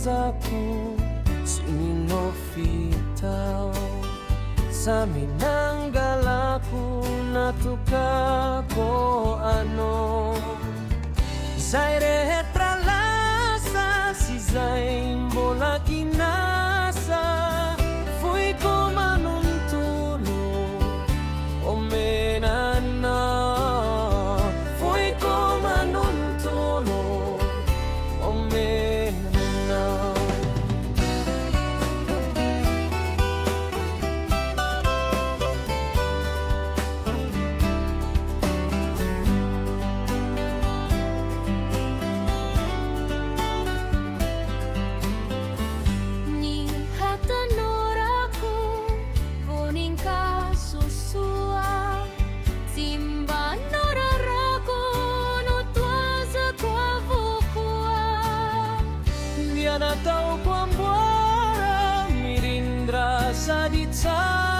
rasaku sinofitaw sa minanggalaku natuka ko ano Zay retralasa si Zay mbola kinasa Fui ko manuntulo o menana Fui ko manuntulo o menana Natau kuambora mirindra saditsa